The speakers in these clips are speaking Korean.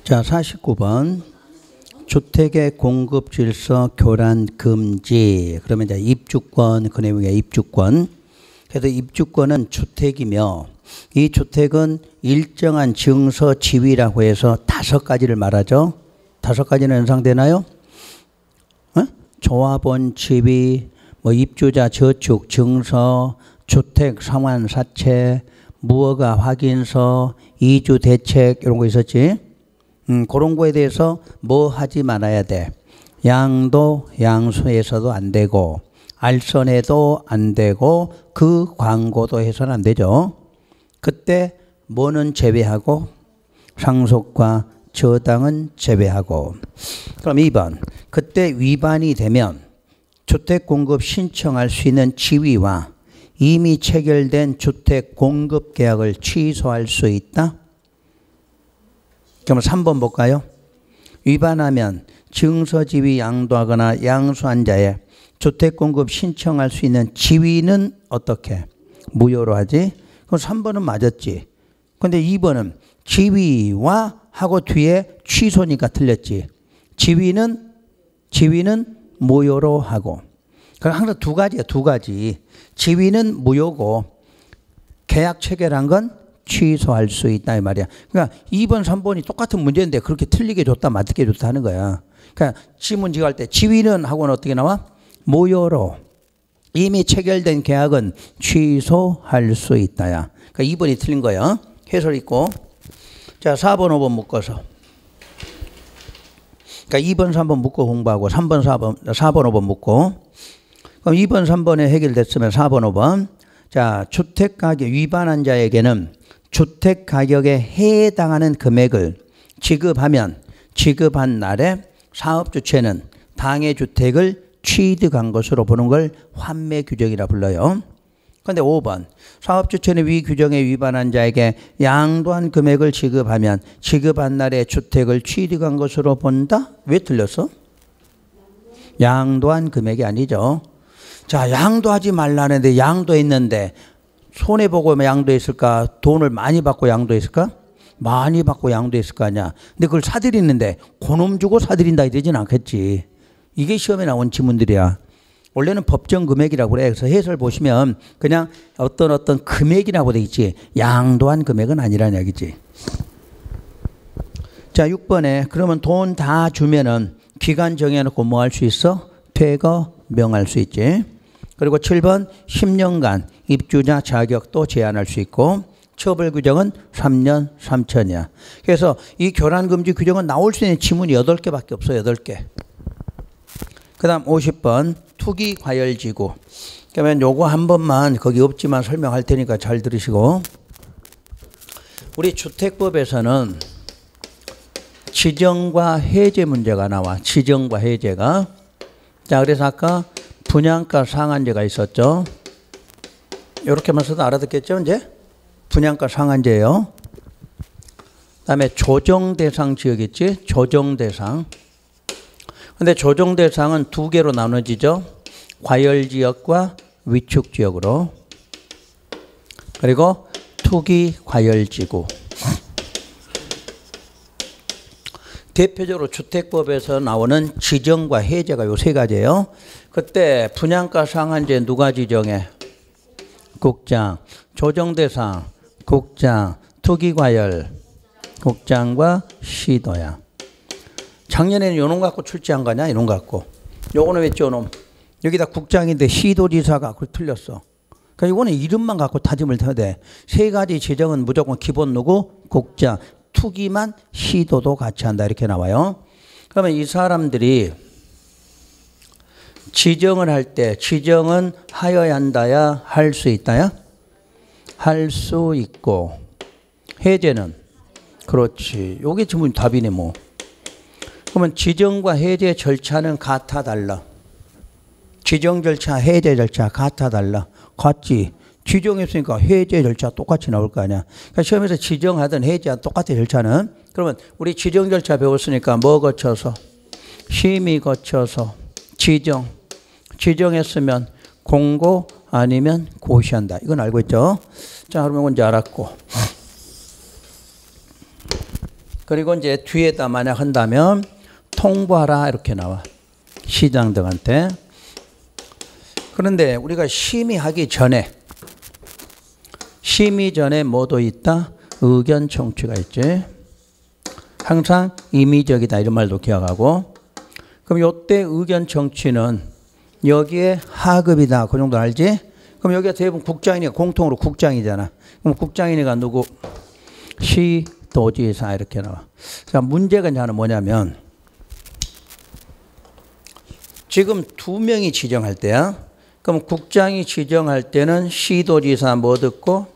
자, 49번. 주택의 공급 질서 교란 금지. 그러면 이제 입주권, 그 내용에 입주권. 그래서 입주권은 주택이며 이 주택은 일정한 증서 지위라고 해서 5가지를 말하죠. 5가지는 연상되나요? 조합원 지위, 뭐 입주자 저축 증서, 주택 상환 사채, 무허가 확인서, 이주 대책 이런 거 있었지. 그런 거에 대해서 뭐 하지 말아야 돼. 양도 양수에서도 안 되고 알선해도 안 되고 그 광고도 해서는 안 되죠. 그때 뭐는 제외하고 상속과 저당은 제외하고. 그럼 2번. 그때 위반이 되면 주택 공급 신청할 수 있는 지위와 이미 체결된 주택 공급 계약을 취소할 수 있다. 그럼 3번 볼까요? 위반하면 증서지위 양도하거나 양수한 자의 주택 공급 신청할 수 있는 지위는 어떻게? 무효로 하지? 그럼 3번은 맞았지. 근데 2번은 지위와 하고 뒤에 취소니까 틀렸지. 지위는 무효로 하고. 그럼 항상 두 가지야, 두 가지. 지위는 무효고 계약 체결한 건 취소할 수 있다 이 말이야. 그러니까 2번, 3번이 똑같은 문제인데 그렇게 틀리게 줬다 맞게 줬다 하는 거야. 그러니까 지문 지할 때 지위는 하고는 어떻게 나와? 무효로. 이미 체결된 계약은 취소할 수 있다야. 그러니까 2번이 틀린 거야. 해설 있고. 자, 4번, 5번 묶어서. 그러니까 2번, 3번 묶고 공부하고 3번, 4번, 5번 묶고. 그럼 2번, 3번에 해결됐으면 4번, 5번. 자, 주택가격 위반한 자에게는 주택가격에 해당하는 금액을 지급하면 지급한 날에 사업주체는 당해 주택을 취득한 것으로 보는 걸 환매 규정이라 불러요. 그런데 5번. 사업주체는 위 규정에 위반한 자에게 양도한 금액을 지급하면 지급한 날에 주택을 취득한 것으로 본다? 왜 틀렸어? 양도한 금액이 아니죠. 자, 양도하지 말라는데 양도했는데 손해보고 양도했을까? 돈을 많이 받고 양도했을까? 많이 받고 양도했을 거 아니야. 근데 그걸 사들이는데 그놈 주고 사들인다 이러진 않겠지. 이게 시험에 나온 지문들이야. 원래는 법정 금액이라고 그래. 그래서 해설 보시면 그냥 어떤 금액이라고 돼 있지. 양도한 금액은 아니라는 얘기지. 자, 6번에 그러면 돈 다 주면은 기간 정해놓고 뭐 할 수 있어? 퇴거 명할 수 있지. 그리고 7번 10년간 입주자 자격도 제한할 수 있고 처벌 규정은 3년 3천이야. 그래서 이 교란금지 규정은 나올 수 있는 지문이 8개밖에 없어요. 8개. 그 다음 50번 투기 과열지구. 그러면 요거 한 번만 거기 없지만 설명할 테니까 잘 들으시고. 우리 주택법에서는 지정과 해제 문제가 나와. 지정과 해제가. 자, 그래서 아까 분양가 상한제가 있었죠. 이렇게만 써도 알아듣겠죠, 이제? 분양가 상한제예요. 그다음에 조정 대상 지역 있지? 조정 대상. 근데 조정 대상은 2개로 나눠지죠. 과열 지역과 위축 지역으로. 그리고 투기 과열 지구. 대표적으로 주택법에서 나오는 지정과 해제가 요 3가지예요. 그때 분양가 상한제 누가 지정해? 국장. 조정대상 국장. 투기과열 국장과 시도야. 작년에는 요놈 갖고 출제한 거냐? 이놈 갖고. 요거는 왜 요놈? 여기다 국장인데 시도지사가 그걸 틀렸어. 그러니까 이거는 이름만 갖고 다짐을 해야 돼. 3가지 지정은 무조건 기본 누구? 국장. 투기만 시도도 같이 한다 이렇게 나와요. 그러면 이 사람들이 지정을 할 때 지정은 하여야 한다야 할 수 있다야? 할 수 있고 해제는? 그렇지. 요게 지금 답이네 뭐. 그러면 지정과 해제 절차는 같아 달라? 지정 절차 해제 절차 같아 달라? 같지. 지정했으니까 해제 절차 똑같이 나올 거 아니야. 그러니까 시험에서 지정하든 해제하든 똑같아 절차는. 그러면 우리 지정 절차 배웠으니까 뭐 거쳐서? 심의 거쳐서 지정. 지정했으면 공고 아니면 고시한다. 이건 알고 있죠? 자, 그러면 이제 알았고. 그리고 이제 뒤에다 만약 한다면 통보하라 이렇게 나와. 시장 등한테. 그런데 우리가 심의하기 전에 심의 전에 뭐도 있다? 의견 청취가 있지. 항상 임의적이다 이런 말도 기억하고. 그럼 요때 의견 청취는 여기에 하급이다 그 정도 알지? 그럼 여기가 대부분 국장이니까 공통으로 국장이잖아. 그럼 국장이니까 누구? 시도지사 이렇게 나와. 자, 문제가 이제 하나 뭐냐면 지금 두 명이 지정할 때야. 그럼 국장이 지정할 때는 시도지사 뭐 듣고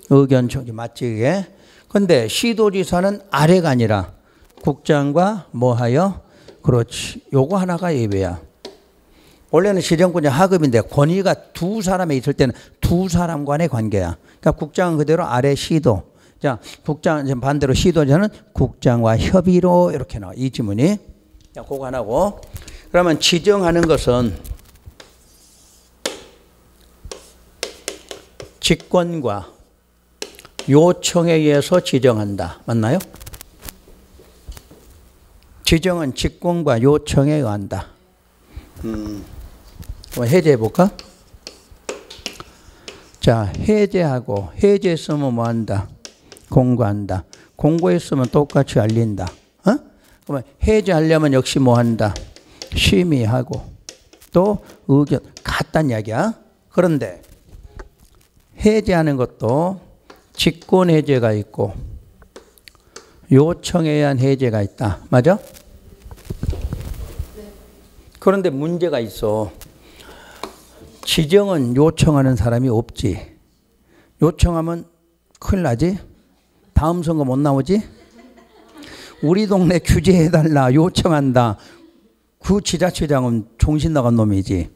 의견 청취 맞지 이게? 근데 시도지사는 아래가 아니라 국장과 뭐 하여? 그렇지. 요거 하나가 예외야. 원래는 시정권자 하급인데 권위가 두 사람에 있을 때는 두 사람 간의 관계야. 그러니까 국장은 그대로 아래 시도. 자, 국장 반대로 시도자는 국장과 협의로 이렇게 나와. 이 지문이. 자, 그거 하나고. 그러면 지정하는 것은 직권과 요청에 의해서 지정한다. 맞나요? 지정은 직권과 요청에 의한다. 한번 해제해 볼까? 자, 해제하고 해제했으면 뭐 한다? 공고한다. 공고했으면 똑같이 알린다. 어? 그러면 해제하려면 역시 뭐 한다? 심의하고 또 의견 같단 이야기야. 그런데 해제하는 것도 직권 해제가 있고 요청에 의한 해제가 있다. 맞아? 그런데 문제가 있어. 지정은 요청하는 사람이 없지. 요청하면 큰일 나지? 다음 선거 못 나오지? 우리 동네 규제해달라 요청한다. 그 지자체장은 정신 나간 놈이지.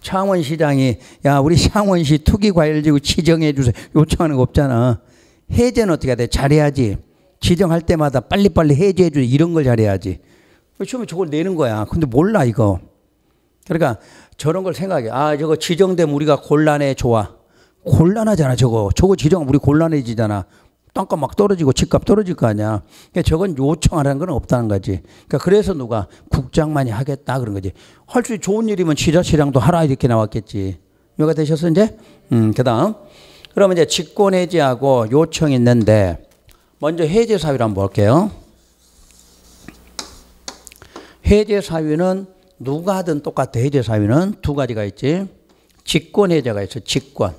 창원시장이 야 우리 창원시 투기과열지구 지정해 주세요. 요청하는 거 없잖아. 해제는 어떻게 해야 돼? 잘해야지. 지정할 때마다 빨리빨리 해제해 주세요. 이런 걸 잘해야지. 처음에 저걸 내는 거야. 근데 몰라 이거. 그러니까 저런 걸 생각해. 아 저거 지정되면 우리가 곤란해. 좋아. 곤란하잖아 저거. 저거 지정하면 우리 곤란해지잖아. 땅값 막 떨어지고 집값 떨어질 거 아니야. 그러니까 저건 요청하라는 건 없다는 거지. 그러니까 그래서 누가 국장만이 하겠다 그런 거지. 할 수 좋은 일이면 지자체장도 하라 이렇게 나왔겠지. 이해가 되셨어 이제? 그다음 그러면 이제 직권 해제하고 요청이 있는데 먼저 해제 사유를 한번 볼게요. 해제 사유는 누가 하든 똑같아. 해제 사유는 두 가지가 있지. 직권 해제가 있어. 직권.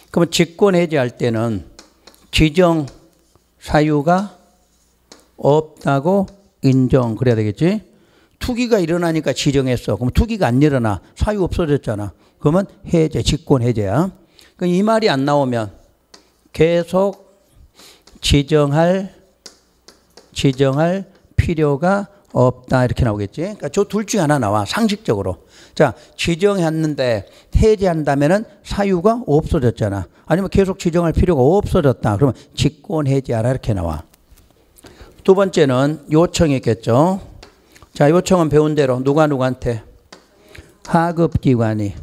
그러면 직권 해제할 때는 지정 사유가 없다고 인정 그래야 되겠지. 투기가 일어나니까 지정했어. 그럼 투기가 안 일어나. 사유 없어졌잖아. 그러면 해제, 직권 해제야. 그럼 이 말이 안 나오면 계속 지정할 필요가 없다 이렇게 나오겠지. 그러니까 저 둘 중에 하나 나와. 상식적으로. 자, 지정했는데 해제한다면은 사유가 없어졌잖아. 아니면 계속 지정할 필요가 없어졌다. 그러면 직권 해제하라 이렇게 나와. 두 번째는 요청이 있겠죠. 자, 요청은 배운 대로 누구한테? 하급기관이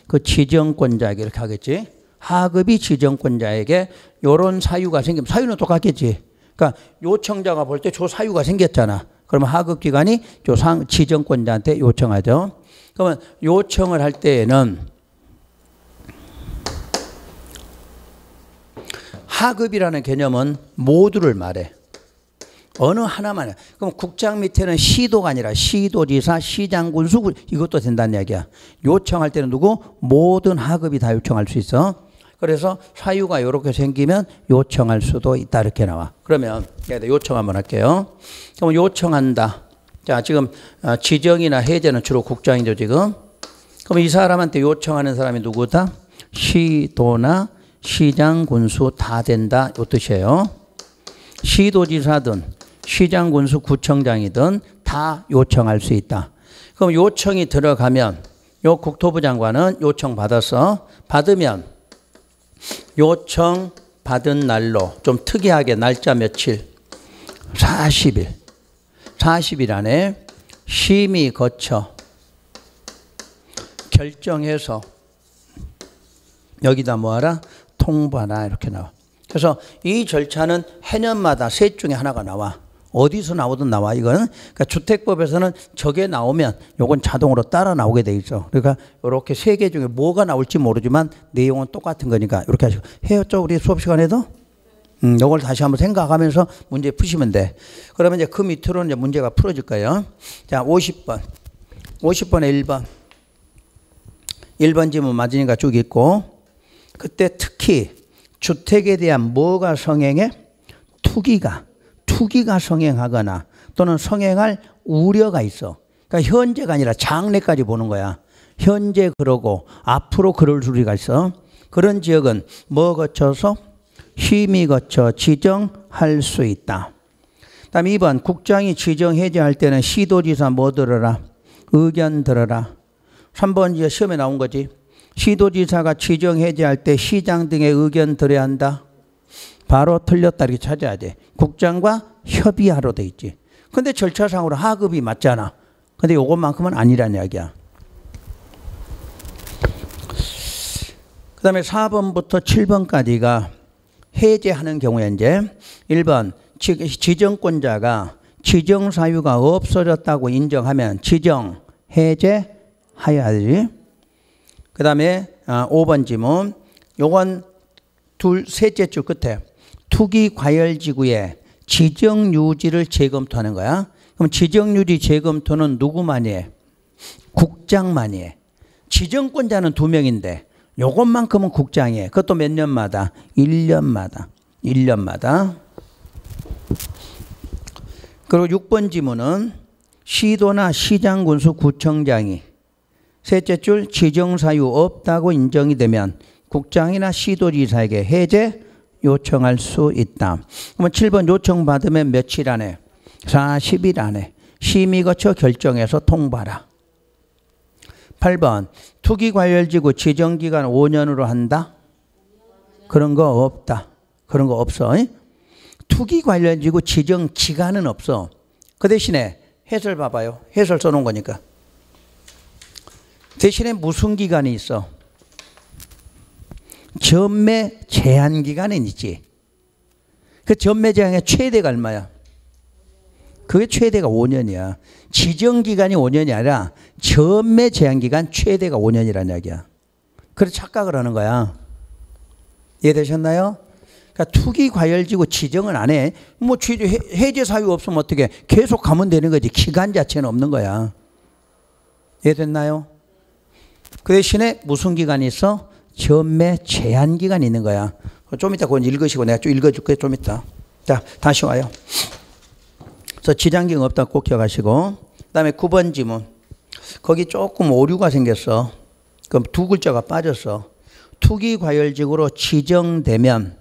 그 지정권자에게 이렇게 하겠지. 하급이 지정권자에게 이런 사유가 생기면 사유는 똑같겠지. 그러니까 요청자가 볼 때 저 사유가 생겼잖아. 그러면 하급기관이 지정권자한테 요청하죠. 그러면 요청을 할 때에는 하급이라는 개념은 모두를 말해. 어느 하나만 해. 그럼 국장 밑에는 시도가 아니라 시도지사, 시장군수 이것도 된다는 이야기야. 요청할 때는 누구? 모든 하급이 다 요청할 수 있어. 그래서 사유가 이렇게 생기면 요청할 수도 있다 이렇게 나와. 그러면 요청 한번 할게요. 그럼 요청한다. 자, 지금 지정이나 해제는 주로 국장이죠 지금. 그럼 이 사람한테 요청하는 사람이 누구다? 시도나 시장, 군수 다 된다 이 뜻이에요. 시도지사든 시장, 군수, 구청장이든 다 요청할 수 있다. 그럼 요청이 들어가면 요 국토부 장관은 요청 받았어. 받으면 요청 받은 날로 좀 특이하게 날짜 며칠 40일 40일 안에 심의 거쳐 결정해서 여기다 뭐하라? 통보하라 이렇게 나와. 그래서 이 절차는 해년마다 셋 중에 하나가 나와. 어디서 나오든 나와. 이거는 그러니까 주택법에서는 저게 나오면 요건 자동으로 따라 나오게 돼 있어. 그러니까 이렇게 세 개 중에 뭐가 나올지 모르지만 내용은 똑같은 거니까 이렇게 하시고 해였죠 우리 수업 시간에도. 요걸 다시 한번 생각하면서 문제 푸시면 돼. 그러면 이제 그 밑으로는 이제 문제가 풀어질 거예요. 자, 50번에 1번. 1번 지문 맞으니까 쭉 있고, 그때 특히 주택에 대한 뭐가 성행해? 투기가 성행하거나 또는 성행할 우려가 있어. 그러니까 현재가 아니라 장래까지 보는 거야. 현재 그러고 앞으로 그럴 수리가 있어. 그런 지역은 뭐 거쳐서? 심의 거쳐 지정할 수 있다. 다음 2번 국장이 지정 해제할 때는 시도지사 뭐 들어라? 의견 들어라. 3번 이제 시험에 나온 거지. 시도지사가 지정 해제할 때 시장 등의 의견 들어야 한다. 바로 틀렸다 이렇게 찾아야 돼. 국장과 협의하러 돼 있지. 근데 절차상으로 하급이 맞잖아. 근데 요것만큼은 아니란 이야기야. 그 다음에 4번부터 7번까지가 해제하는 경우에 이제 1번 지정권자가 지정 사유가 없어졌다고 인정하면 지정 해제해야지. 그 다음에 5번 지문 요건 셋째 줄 끝에 투기과열지구의 지정유지를 재검토하는 거야. 그럼 지정유지 재검토는 누구만이 해? 국장만이 해. 지정권자는 2명인데 요것만큼은 국장이 해. 그것도 몇 년마다? 1년마다. 그리고 6번 지문은 시도나 시장군수 구청장이 셋째 줄 지정사유 없다고 인정이 되면 국장이나 시도지사에게 해제 요청할 수 있다. 그러면 7번 요청받으면 며칠 안에? 40일 안에 심의 거쳐 결정해서 통보하라. 8번 투기과열지구 지정기간 5년으로 한다? 그런 거 없다. 그런 거 없어. 투기과열지구 지정기간은 없어. 그 대신에 해설 봐봐요. 해설 써놓은 거니까. 대신에 무슨 기간이 있어? 전매 제한 기간은 있지. 그 전매 제한의 최대가 얼마야? 그게 최대가 5년이야. 지정 기간이 5년이 아니라 전매 제한 기간 최대가 5년이라는 이야기야. 그래서 착각을 하는 거야. 이해되셨나요? 그러니까 투기 과열지구 지정은 안 해. 뭐 해제 사유 없으면 어떻게 계속 가면 되는 거지. 기간 자체는 없는 거야. 이해됐나요? 그 대신에 무슨 기간이 있어? 전매 제한 기간이 있는 거야. 좀 이따 그건 읽으시고 내가 좀 읽어줄게. 좀 이따. 자, 다시 와요. 그래서 지장경 없다고 꼭 기억하시고. 그 다음에 9번 지문. 거기 조금 오류가 생겼어. 그럼 두 글자가 빠졌어. 투기과열지구로 지정되면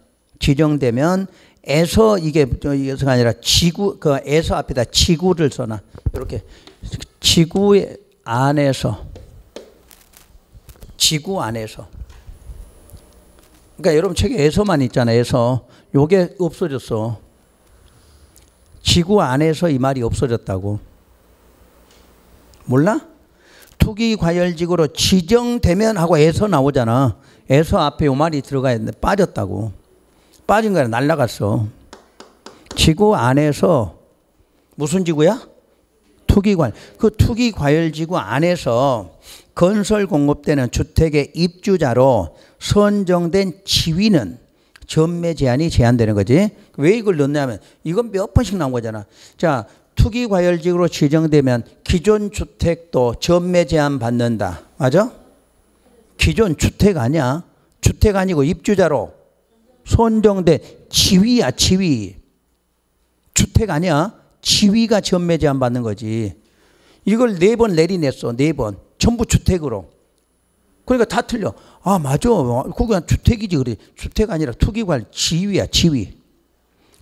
에서 이게 아니라 지구, 그 에서 앞에다 지구를 써놔. 이렇게 지구 안에서. 그러니까 여러분 책에 에서만 있잖아요. 에서. 요게 없어졌어. 지구 안에서 이 말이 없어졌다고. 몰라? 투기과열지구로 지정되면 하고 에서 나오잖아. 에서 앞에 요 말이 들어가야 되는데 빠졌다고. 빠진 거야. 날라갔어. 지구 안에서 무슨 지구야? 그 투기과열지구 안에서 건설 공급되는 주택의 입주자로 선정된 지위는 전매 제한이 제한되는 거지. 왜 이걸 넣냐면 이건 몇 번씩 나온 거잖아. 자, 투기과열지구로 지정되면 기존 주택도 전매 제한 받는다. 맞아? 기존 주택 아니야. 주택 아니고 입주자로 선정된 지위야. 지위. 주택 아니야. 지위가 전매 제한 받는 거지. 이걸 4번 내리냈어. 4번. 전부 주택으로. 그러니까 다 틀려. 아, 맞아. 그건 주택이지. 그래. 주택 아니라 투기과열 지위야. 지위.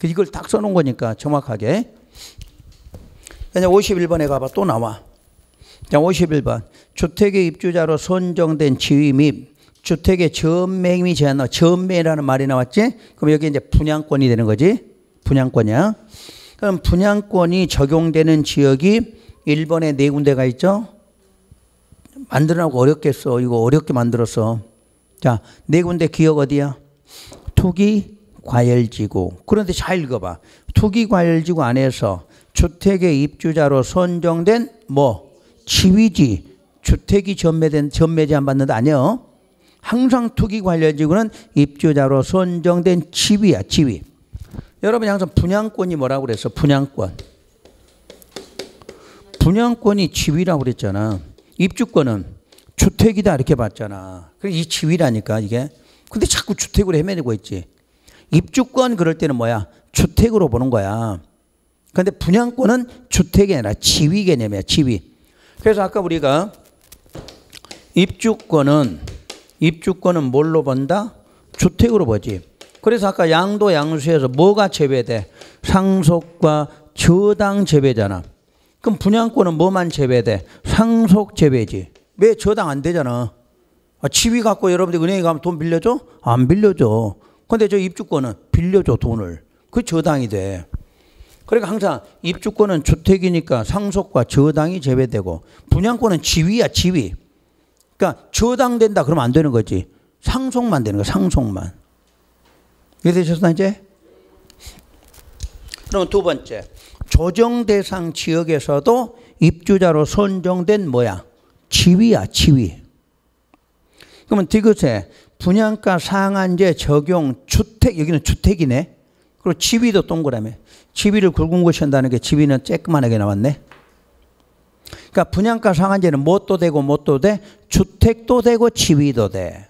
이걸 딱 써놓은 거니까 정확하게. 51번에 가봐. 또 나와. 자, 51번. 주택의 입주자로 선정된 지위 및 주택의 전매임이 제한 나와. 전매라는 말이 나왔지? 그럼 여기 이제 분양권이 되는 거지? 분양권이야. 그럼 분양권이 적용되는 지역이 1번에 4군데가 있죠? 만들어놓고 어렵겠어. 이거 어렵게 만들었어. 자, 4군데 기억 어디야? 투기 과열지구. 그런데 잘 읽어봐. 투기과열지구 안에서 주택의 입주자로 선정된 뭐 지위지. 주택이 전매 제한 받는 데 아니요. 항상 투기과열지구는 입주자로 선정된 지위야. 지위. 여러분이 항상 분양권이 뭐라고 그랬어? 분양권. 분양권이 지위라고 그랬잖아. 입주권은 주택이다 이렇게 봤잖아. 그래서 이 지위라니까 이게. 근데 자꾸 주택으로 헤매고 있지. 입주권 그럴 때는 뭐야? 주택으로 보는 거야. 그런데 분양권은 주택이 아니라 지위 개념이야. 지위. 그래서 아까 우리가 입주권은 뭘로 본다? 주택으로 보지. 그래서 아까 양도 양수에서 뭐가 제외돼? 상속과 저당 제외잖아. 그럼 분양권은 뭐만 제외돼? 상속 제외지. 왜 저당 안 되잖아. 지위 갖고 여러분들 은행에 가면 돈 빌려줘? 안 빌려줘. 근데 저 입주권은 빌려줘 돈을. 그 저당이 돼. 그러니까 항상 입주권은 주택이니까 상속과 저당이 제외되고 분양권은 지위야. 지위. 그러니까 저당된다 그러면 안 되는 거지. 상속만 되는 거야. 상속만. 이해되셨나 이제? 그럼 두 번째. 조정 대상 지역에서도 입주자로 선정된 뭐야? 지위야. 지위. 그러면 디귿에 분양가 상한제 적용 주택. 여기는 주택이네. 그리고 지위도 동그라미. 지위를 굵은 곳이 한다는 게 지위는 쬐끄만하게 나왔네. 그러니까 분양가 상한제는 뭣도 되고 뭣도 돼? 주택도 되고 지위도 돼.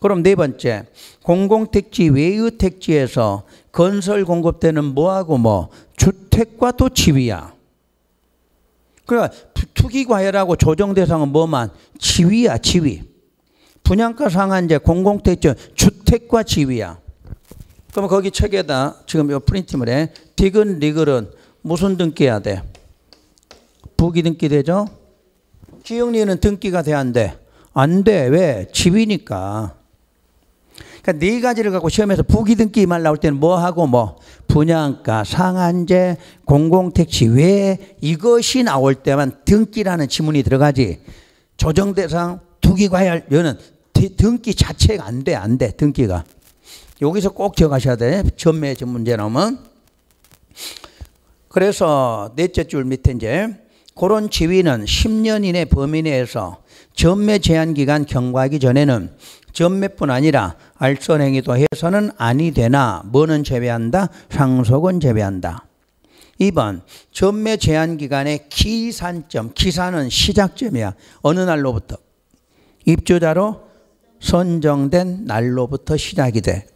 그럼 네 번째. 공공택지 외의 택지에서 건설 공급되는 뭐하고 뭐? 주택과 또 지위야. 그러니까 투기과열하고 조정대상은 뭐만? 지위야. 지위. 분양가 상한제 공공택지 주택과 지위야. 그러면 거기 책에다 지금 이 프린팅을 해. 디귿 리글은 무슨 등기해야 돼? 부기 등기 되죠? 기역리는 등기가 돼야 안 돼? 안 돼. 왜? 지위니까. 그러니까 네 가지를 갖고 시험에서 부기 등기 말 나올 때는 뭐 하고 뭐 분양가 상한제 공공택지 외 이것이 나올 때만 등기라는 지문이 들어가지. 조정대상 투기과열 이거는 등기 자체가 안 돼. 안 돼. 등기가. 여기서 꼭 기억하셔야 돼. 전매 문제 나오면. 그래서 넷째 줄 밑에 이제 그런 지위는 10년 이내 범위 내에서 전매 제한 기간 경과하기 전에는 전매뿐 아니라 알선행위도 해서는 아니 되나 뭐는 제외한다? 상속은 제외한다. 2번 전매 제한 기간의 기산점. 기산은 시작점이야. 어느 날로부터? 입주자로 선정된 날로부터 시작이 돼.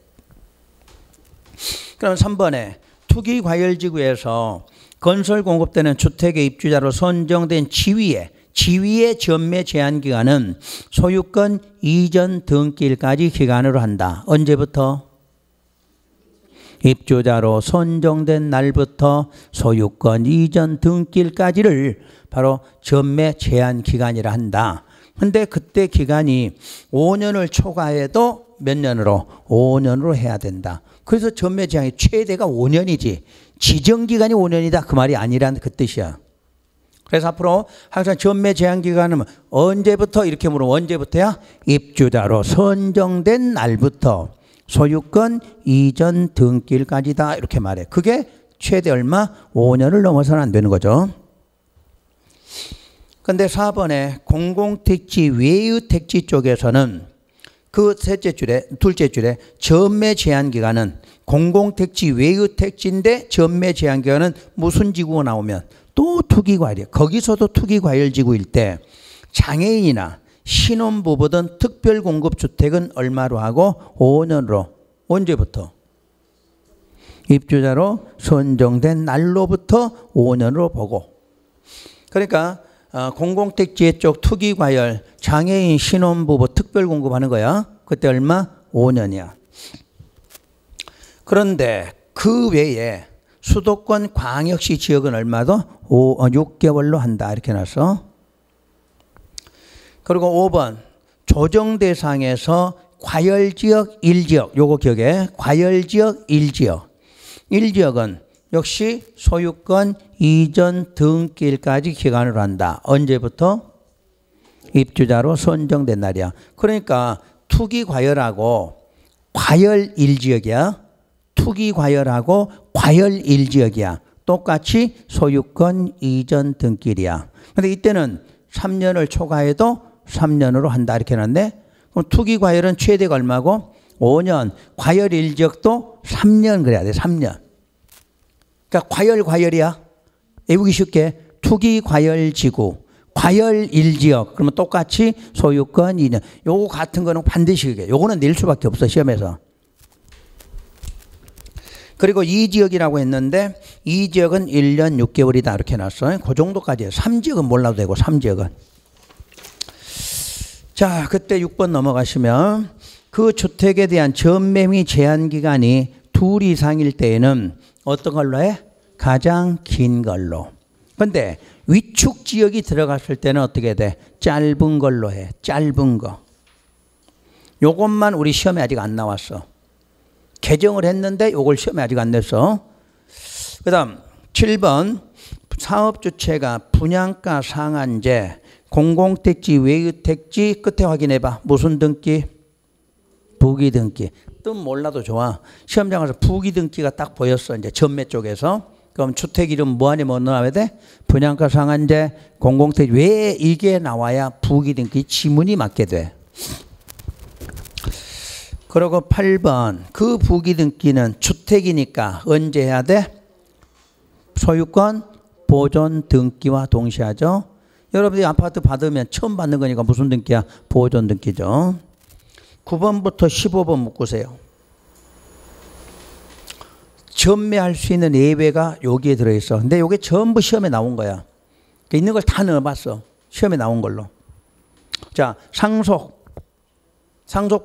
그럼 3번에 투기과열지구에서 건설 공급되는 주택의 입주자로 선정된 지위의 전매 제한 기간은 소유권 이전 등기일까지 기간으로 한다. 언제부터? 입주자로 선정된 날부터 소유권 이전 등기일까지를 바로 전매 제한 기간이라 한다. 근데 그때 기간이 5년을 초과해도 몇 년으로? 5년으로 해야 된다. 그래서 전매 제한이 최대가 5년이지 지정기간이 5년이다 그 말이 아니라는 그 뜻이야. 그래서 앞으로 항상 전매 제한 기간은 언제부터 이렇게 물으면 언제부터야? 입주자로 선정된 날부터 소유권 이전 등기일까지다 이렇게 말해. 그게 최대 얼마? 5년을 넘어서는 안 되는 거죠. 그런데 4번에 공공택지 외의 택지 쪽에서는 그 둘째 줄에 전매 제한 기간은 공공택지 외의 택지인데 전매 제한 기간은 무슨 지구가 나오면 또 투기과열이에요. 거기서도 투기과열지구일 때 장애인이나 신혼부부 등 특별공급주택은 얼마로 하고 5년으로. 언제부터? 입주자로 선정된 날로부터 5년으로 보고. 그러니까 공공택지 쪽 투기과열 장애인 신혼부부 특별공급하는 거야. 그때 얼마? 5년이야. 그런데 그 외에 수도권 광역시 지역은 얼마도? 6개월로 한다. 이렇게 놨어. 그리고 5번 조정대상에서 과열지역 1지역. 요거 기억해. 과열지역 1지역. 1지역은 역시 소유권 이전 등기일까지 기간으로 한다. 언제부터? 입주자로 선정된 날이야. 그러니까 투기과열하고 과열 1지역이야. 투기과열하고 과열 1지역이야. 똑같이 소유권 이전 등기일이야. 근데 이때는 3년을 초과해도 3년으로 한다 이렇게 해놨네. 그럼 투기과열은 최대가 얼마고? 5년. 과열 1지역도 3년 그래야 돼. 3년. 그러니까 과열이야. 외우기 쉽게 투기과열지구 과열 1지역 그러면 똑같이 소유권 2년. 요거 같은 거는 반드시 그게. 요거는 낼 수밖에 없어 시험에서. 그리고 2지역이라고 했는데 2지역은 1년 6개월이다 이렇게 해놨어. 그 정도까지예요. 3지역은 몰라도 되고 3지역은. 자, 그때 6번 넘어가시면 그 주택에 대한 전매미 제한기간이 2 이상일 때에는 어떤 걸로 해? 가장 긴 걸로. 근데 위축 지역이 들어갔을 때는 어떻게 돼? 짧은 걸로 해. 짧은 거. 요것만 우리 시험에 아직 안 나왔어. 개정을 했는데 요걸 시험에 아직 안 냈어. 그 다음 7번 사업주체가 분양가 상한제 공공택지 외유택지 끝에 확인해봐. 무슨 등기? 부기등기. 뜻 몰라도 좋아. 시험장 가서 부기등기가 딱 보였어. 이제 전매 쪽에서. 그럼 주택 이름 뭐 안에 뭐 넣어야 돼? 분양가 상한제 공공택지 왜 이게 나와야 부기등기 지문이 맞게 돼. 그리고 8번 그 부기등기는 주택이니까 언제 해야 돼? 소유권 보존 등기와 동시에 하죠. 여러분들이 아파트 받으면 처음 받는 거니까 무슨 등기야? 보존 등기죠. 9번부터 15번 묶으세요. 전매할 수 있는 예외가 여기에 들어있어. 근데 이게 전부 시험에 나온 거야. 그러니까 있는 걸 다 넣어봤어. 시험에 나온 걸로. 자, 상속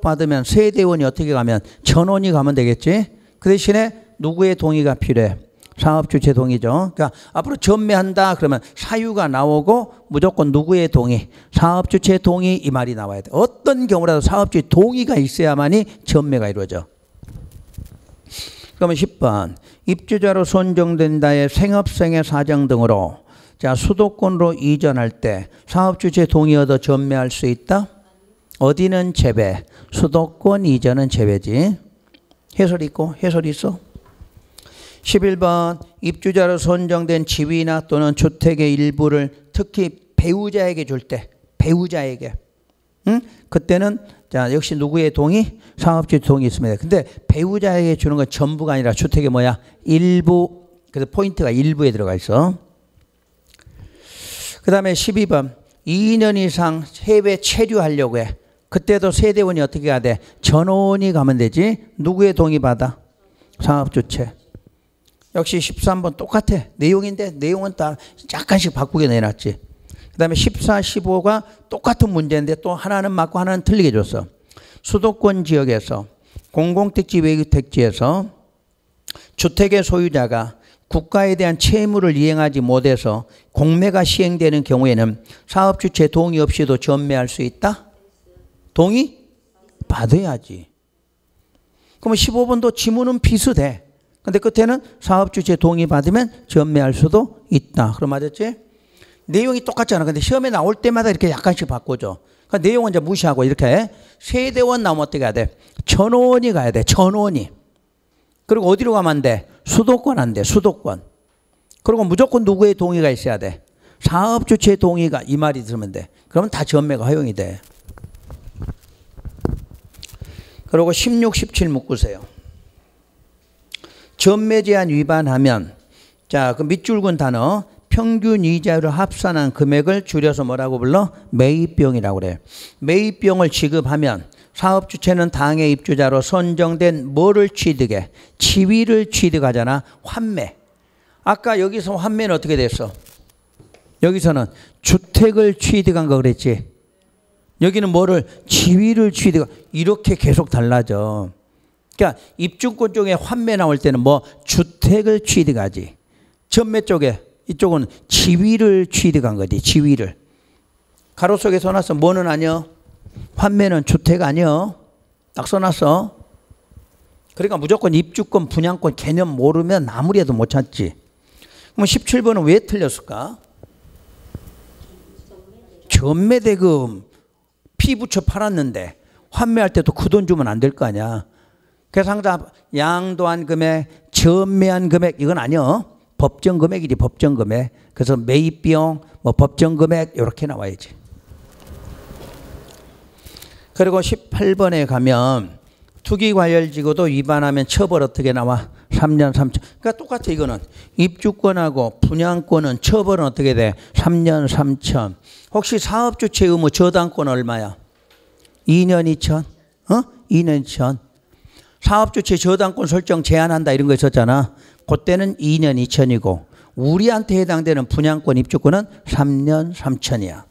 받으면 세대원이 어떻게 가면 전원이 가면 되겠지. 그 대신에 누구의 동의가 필요해? 사업주체 동의죠. 그러니까 앞으로 전매한다 그러면 사유가 나오고 무조건 누구의 동의? 사업주체 동의 이 말이 나와야 돼. 어떤 경우라도 사업주체 동의가 있어야만이 전매가 이루어져. 그러면 10번 입주자로 선정된다의 생업생의 사정 등으로 자 수도권으로 이전할 때 사업주체 동의 얻어 전매할 수 있다? 어디는 제외, 수도권 이전은 제외지. 해설이 있고 해설이 있어. 11번 입주자로 선정된 지위나 또는 주택의 일부를 특히 배우자에게 줄 때 배우자에게 그때는 자 역시 누구의 동의? 사업주체 동의 있습니다. 근데 배우자에게 주는 건 전부가 아니라 주택의 뭐야? 일부. 그래서 포인트가 일부에 들어가 있어. 그 다음에 12번 2년 이상 해외 체류하려고 해. 그때도 세대원이 어떻게 해야 돼? 전원이 가면 되지. 누구의 동의 받아? 사업주체. 역시 13번 똑같아. 내용인데 내용은 다 약간씩 바꾸게 내놨지. 그 다음에 14, 15가 똑같은 문제인데 또 하나는 맞고 하나는 틀리게 줬어. 수도권 지역에서 공공택지 외유택지에서 주택의 소유자가 국가에 대한 채무를 이행하지 못해서 공매가 시행되는 경우에는 사업주체 동의 없이도 전매할 수 있다? 동의? 받아야지. 그러면 15번도 지문은 비슷해. 근데 끝에는 사업주체 동의 받으면 전매할 수도 있다. 그럼 맞았지? 내용이 똑같잖아. 근데 시험에 나올 때마다 이렇게 약간씩 바꿔줘. 그러니까 내용은 이제 무시하고 이렇게 세대원 나오면 어떻게 해야 돼? 전원이 가야 돼. 전원이. 그리고 어디로 가면 안 돼? 수도권 안 돼. 수도권. 그리고 무조건 누구의 동의가 있어야 돼? 사업주체 동의가 이 말이 들으면 돼. 그러면 다 전매가 허용이 돼. 그리고 16, 17 묶으세요. 전매 제한 위반하면 자, 그 밑줄 근 단어 평균 이자율을 합산한 금액을 줄여서 뭐라고 불러? 매입비용이라고 그래. 매입비용을 지급하면 사업주체는 당해 입주자로 선정된 뭐를 취득해? 지위를 취득하잖아. 환매. 아까 여기서 환매는 어떻게 됐어? 여기서는 주택을 취득한 거 그랬지. 여기는 뭐를? 지위를 취득. 이렇게 계속 달라져. 그러니까 입주권 쪽에 환매 나올 때는 뭐 주택을 취득하지. 전매 쪽에 이쪽은 지위를 취득한 거지. 지위를. 가로 속에 써놨어. 뭐는 아니여? 환매는 주택 아니여. 딱 써놨어. 그러니까 무조건 입주권, 분양권 개념 모르면 아무리 해도 못 찾지. 그럼 17번은 왜 틀렸을까? 전매대금 피 붙여 팔았는데 환매할 때도 그 돈 주면 안 될 거 아니야. 계상자 양도한 금액, 전매한 금액 이건 아니요. 법정 금액이지 법정 금액. 그래서 매입 비용, 뭐 법정 금액 이렇게 나와야지. 그리고 18번에 가면 투기과열지구도 위반하면 처벌 어떻게 나와? 3년 3천. 그러니까 똑같아 이거는. 입주권하고 분양권은 처벌은 어떻게 돼? 3년 3천. 혹시 사업주체 의무 저당권 얼마야? 2년 2천. 2년 2천. 사업주체 저당권 설정 제한한다 이런 거 있었잖아. 그때는 2년 2천이고 우리한테 해당되는 분양권 입주권은 3년 3천이야.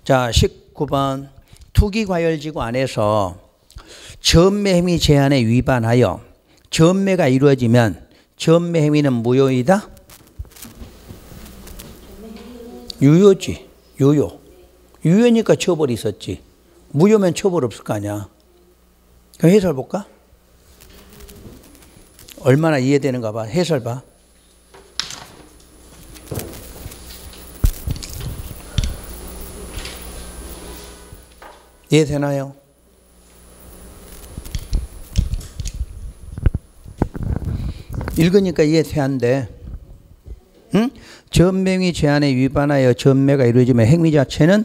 자 19번 투기과열지구 안에서 전매 행위 제한에 위반하여 전매가 이루어지면 전매 행위는 무효이다? 유효지. 유효니까 처벌이 있었지. 무효면 처벌 없을 거 아니야. 그럼 해설 볼까? 얼마나 이해되는가 봐. 해설 봐. 이해되나요? 읽으니까 이해돼안돼. 응? 전매행위 제한에 위반하여 전매가 이루어지면 행위 자체는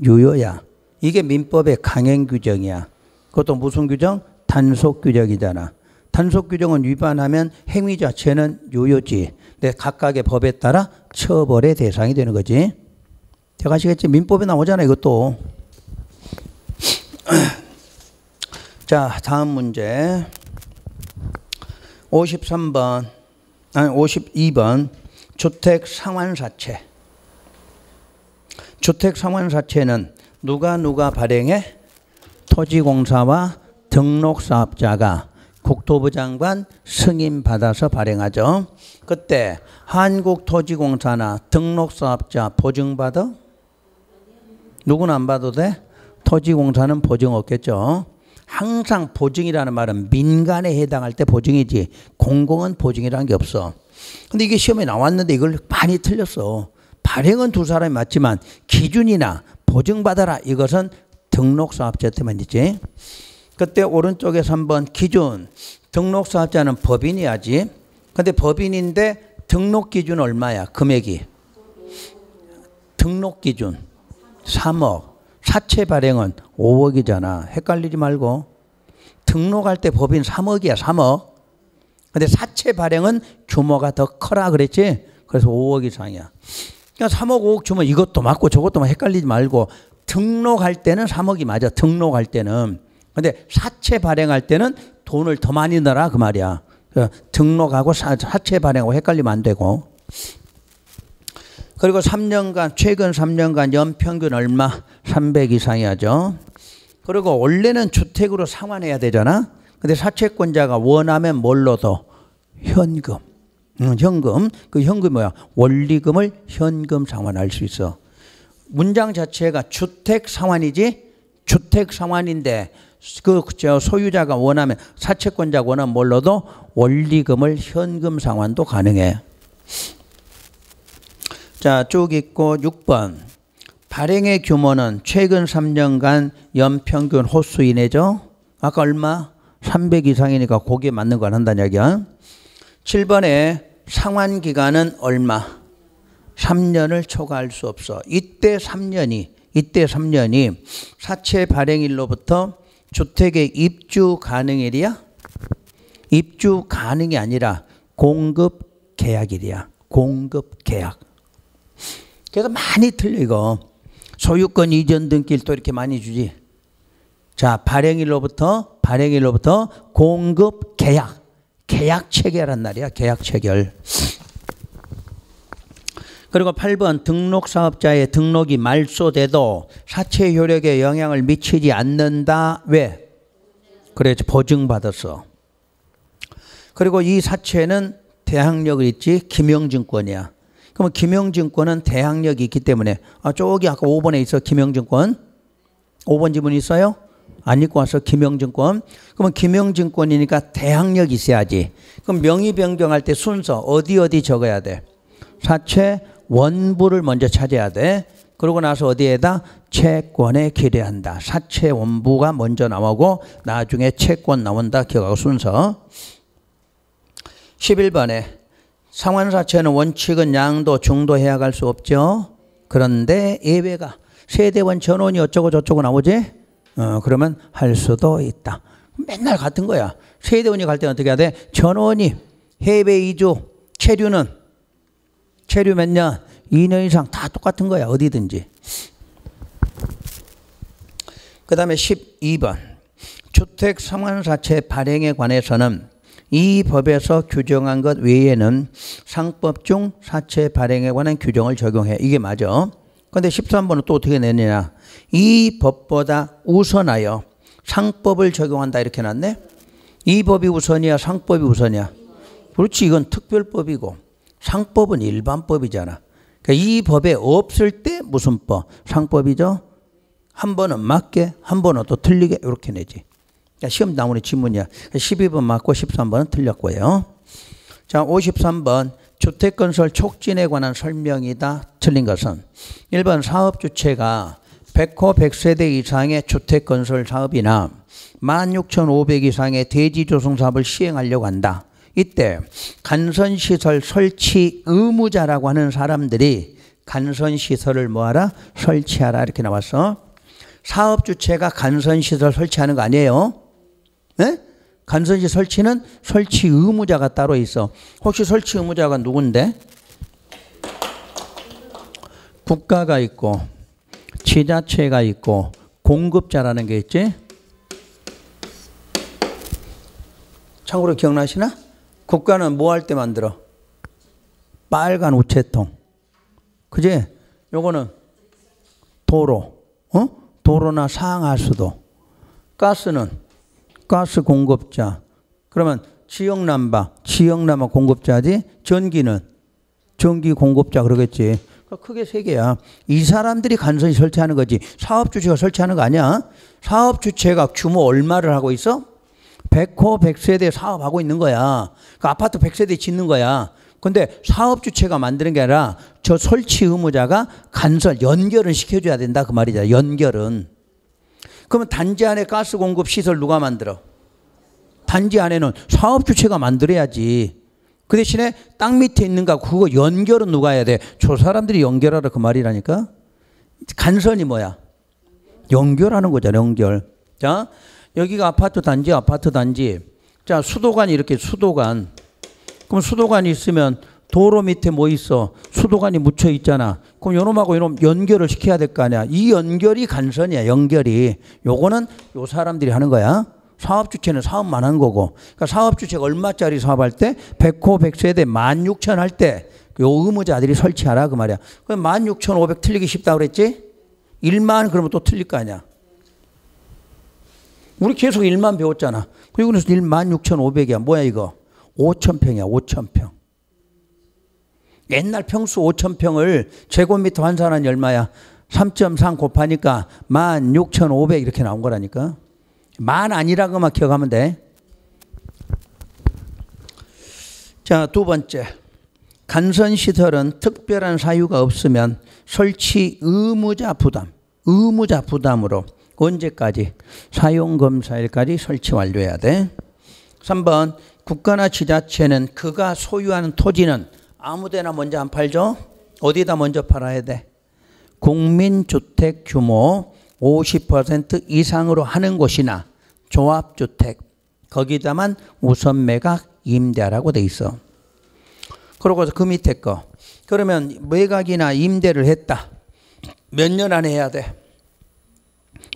유효야. 이게 민법의 강행 규정이야. 그것도 무슨 규정? 단속 규정이잖아. 단속 규정은 위반하면 행위 자체는 유효지. 근데 각각의 법에 따라 처벌의 대상이 되는 거지. 돼가시겠지? 민법에 나오잖아 이것도. 자 다음 문제 52번 주택 상환사채. 주택 상환사채는 누가 발행해? 토지공사와 등록사업자가 국토부 장관 승인 받아서 발행하죠. 그때 한국토지공사나 등록사업자 보증받아? 누구는 안 받아도 돼? 토지공사는 보증 없겠죠. 항상 보증이라는 말은 민간에 해당할 때 보증이지 공공은 보증이라는 게 없어. 근데 이게 시험에 나왔는데 이걸 많이 틀렸어. 발행은 두 사람이 맞지만 기준이나 보증받아라 이것은 등록사업자한테만이지. 그때 오른쪽에서 한번 기준. 등록사업자는 법인이야지. 근데 법인인데 등록기준 얼마야? 금액이. 등록기준 3억. 사채 발행은 5억이잖아. 헷갈리지 말고. 등록할 때 법인 3억이야. 3억. 근데 사채 발행은 규모가 더 커라 그랬지. 그래서 5억 이상이야. 그러니까 3억 5억 주면 이것도 맞고 저것도 맞고 헷갈리지 말고 등록할 때는 3억이 맞아. 등록할 때는. 근데 사채 발행할 때는 돈을 더 많이 넣어라 그 말이야. 등록하고 사채 발행하고 헷갈리면 안 되고. 그리고 3년간 최근 3년간 연평균 얼마? 300 이상이야죠. 그리고 원래는 주택으로 상환해야 되잖아. 근데 사채권자가 원하면 뭘로 더? 현금. 현금. 그 현금이 뭐야? 원리금을 현금 상환할 수 있어. 문장 자체가 주택 상환이지. 주택 상환인데 그 소유자가 원하면 사채권자가 원하면 뭘로도 원리금을 현금 상환도 가능해. 자, 쭉 있고 6번. 발행의 규모는 최근 3년간 연평균 호수 이내죠. 아까 얼마? 300 이상이니까 거기에 맞는 걸 한다는 이야기야. 7번에 상환기간은 얼마? 3년을 초과할 수 없어. 이때 3년이 사채 발행일로부터 주택의 입주 가능일이야? 입주 가능이 아니라 공급 계약일이야. 공급 계약. 그래서 많이 틀려 이거. 소유권 이전 등기를 또 이렇게 많이 주지. 자, 발행일로부터 공급 계약. 계약 체결한 날이야. 계약 체결. 그리고 8번 등록사업자의 등록이 말소돼도 사채 효력에 영향을 미치지 않는다. 왜? 그래, 보증받았어. 그리고 이 사채는 대항력이 있지. 김영증권이야. 그러면 김영증권은 대항력이 있기 때문에 저기 아까 5번에 있어. 김영증권 5번 지문 있어요? 안 읽고 와서 김영증권. 그러면 김영증권이니까 대항력이 있어야지. 그럼 명의 변경할 때 순서 어디 적어야 돼? 사채 원부를 먼저 찾아야 돼. 그러고 나서 어디에다 채권에 기대한다. 사채 원부가 먼저 나오고 나중에 채권 나온다. 기억하고 순서. 11번에 상환사채는 원칙은 양도 중도 해약할 수 없죠. 그런데 예외가 세대원 전원이 어쩌고 저쩌고 나오지? 그러면 할 수도 있다. 맨날 같은 거야. 세대원이 갈 때는 어떻게 해야 돼? 전원이 해외 이주, 체류는 체류 몇 년? 2년 이상 다 똑같은 거야. 어디든지. 그 다음에 12번. 주택 상환사채 발행에 관해서는 이 법에서 규정한 것 외에는 상법 중 사채 발행에 관한 규정을 적용해. 이게 맞아. 그런데 13번은 또 어떻게 내느냐. 이 법보다 우선하여 상법을 적용한다 이렇게 놨네. 이 법이 우선이야 상법이 우선이야. 그렇지. 이건 특별법이고 상법은 일반법이잖아. 그러니까 이 법에 없을 때 무슨 법? 상법이죠. 한 번은 맞게 한 번은 또 틀리게 이렇게 내지. 그러니까 시험 나오는 지문이야. 12번 맞고 13번은 틀렸고요. 자, 53번 주택건설 촉진에 관한 설명이다. 틀린 것은 1번 사업주체가 100호 100세대 이상의 주택건설 사업이나 16,500 이상의 대지조성 사업을 시행하려고 한다. 이때 간선시설 설치 의무자라고 하는 사람들이 간선시설을 뭐하라? 설치하라 이렇게 나왔어. 사업주체가 간선시설 설치하는 거 아니에요? 네? 간선시 설치는 설치 의무자가 따로 있어. 혹시 설치 의무자가 누군데? 국가가 있고 지자체가 있고 공급자라는 게 있지? 참고로 기억나시나? 국가는 뭐 할 때 만들어? 빨간 우체통. 그지? 요거는 도로. 도로나 상하수도. 가스는 가스 공급자. 그러면 지역난방 공급자지. 전기는 전기 공급자 그러겠지. 크게 세 개야. 이 사람들이 간선히 설치하는 거지. 사업주체가 설치하는 거 아니야. 사업주체가 규모 얼마를 하고 있어? 100호 100세대 사업하고 있는 거야. 그 아파트 100세대 짓는 거야. 근데 사업주체가 만드는 게 아니라 저 설치 의무자가 간설 연결은 시켜줘야 된다 그 말이잖아. 연결은. 그러면 단지 안에 가스 공급 시설 누가 만들어? 단지 안에는 사업주체가 만들어야지. 그 대신에 땅 밑에 있는 거 그거 연결은 누가 해야 돼? 저 사람들이 연결하라 그 말이라니까. 간선이 뭐야? 연결하는 거잖아. 연결. 자, 여기가 아파트 단지. 자, 수도관이 이렇게 수도관. 그럼 수도관이 있으면 도로 밑에 뭐 있어? 수도관이 묻혀 있잖아. 그럼 요놈하고 요놈 연결을 시켜야 될 거 아니야. 이 연결이 간선이야. 연결이. 요거는 요 사람들이 하는 거야. 사업주체는 사업만 한 거고. 그러니까 사업주체가 얼마짜리 사업할 때? 100호 100세대 16,000 할 때 요 의무자들이 설치하라 그 말이야. 그럼 16,500 틀리기 쉽다 그랬지? 1만 그러면 또 틀릴 거 아니야. 우리 계속 1만 배웠잖아. 그리고 그래서 16,500이야. 뭐야 이거? 5,000평이야. 5,000평. 옛날 평수 5,000평을 제곱미터 환산하니 얼마야? 3.3 곱하니까 16,500 이렇게 나온 거라니까. 만 아니라고만 기억하면 돼. 자, 두 번째. 간선시설은 특별한 사유가 없으면 설치 의무자 부담으로 언제까지? 사용검사일까지 설치 완료해야 돼. 3번 국가나 지자체는 그가 소유하는 토지는 아무데나 먼저 안 팔죠? 어디다 먼저 팔아야 돼? 국민주택 규모 50% 이상으로 하는 곳이나 조합주택 거기다만 우선 매각 임대하라고 돼 있어. 그러고서 그 밑에 거 그러면 매각이나 임대를 했다. 몇 년 안에 해야 돼?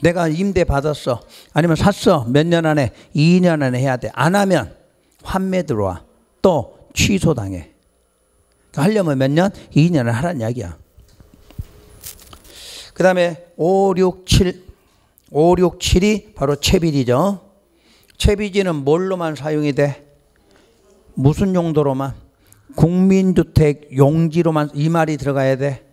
내가 임대 받았어. 아니면 샀어. 몇 년 안에? 2년 안에 해야 돼. 안 하면 환매 들어와. 또 취소당해. 하려면 몇 년? 2년 안에 하라는 이야기야. 그 다음에 567이 바로 채비지죠. 채비지는 뭘로만 사용이 돼? 무슨 용도로만? 국민주택 용지로만 이 말이 들어가야 돼.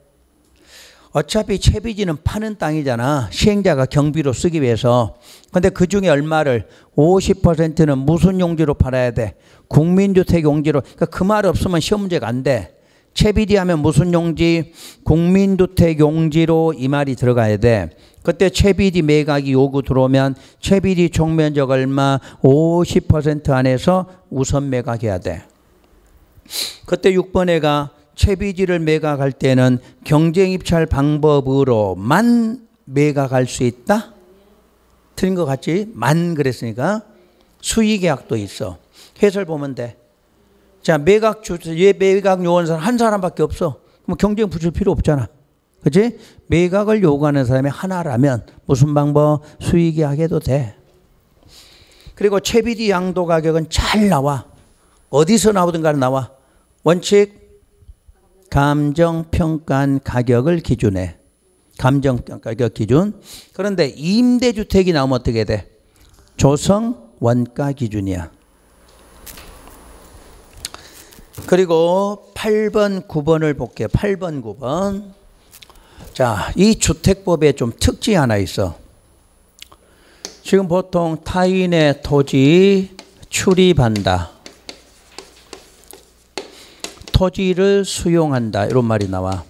어차피 채비지는 파는 땅이잖아. 시행자가 경비로 쓰기 위해서. 근데 그 중에 얼마를 50%는 무슨 용지로 팔아야 돼? 국민주택 용지로. 그러니까 그 말 없으면 시험 문제가 안 돼. 채비디 하면 무슨 용지? 국민주택 용지로 이 말이 들어가야 돼. 그때 채비디 매각이 요구 들어오면 채비디 총면적 얼마? 50% 안에서 우선 매각해야 돼. 그때 6번에가 채비지를 매각할 때는 경쟁입찰 방법으로만 매각할 수 있다? 틀린 것 같지? 만 그랬으니까 수의계약도 있어. 해설 보면 돼. 자, 매각 요구하는 사람 한 사람밖에 없어. 그럼 경쟁 붙일 필요 없잖아. 그치? 매각을 요구하는 사람이 하나라면 무슨 방법? 수의계약해도 돼. 그리고 채비디 양도 가격은 잘 나와. 어디서 나오든 간에 나와. 원칙 감정평가한 가격을 기준해. 감정평가 가격 기준. 그런데 임대주택이 나오면 어떻게 돼? 조성 원가 기준이야. 그리고 8번, 9번을 볼게요. 8번, 9번. 자, 이 주택법에 좀 특징이 하나 있어. 지금 보통 타인의 토지 출입한다. 토지를 수용한다. 이런 말이 나와.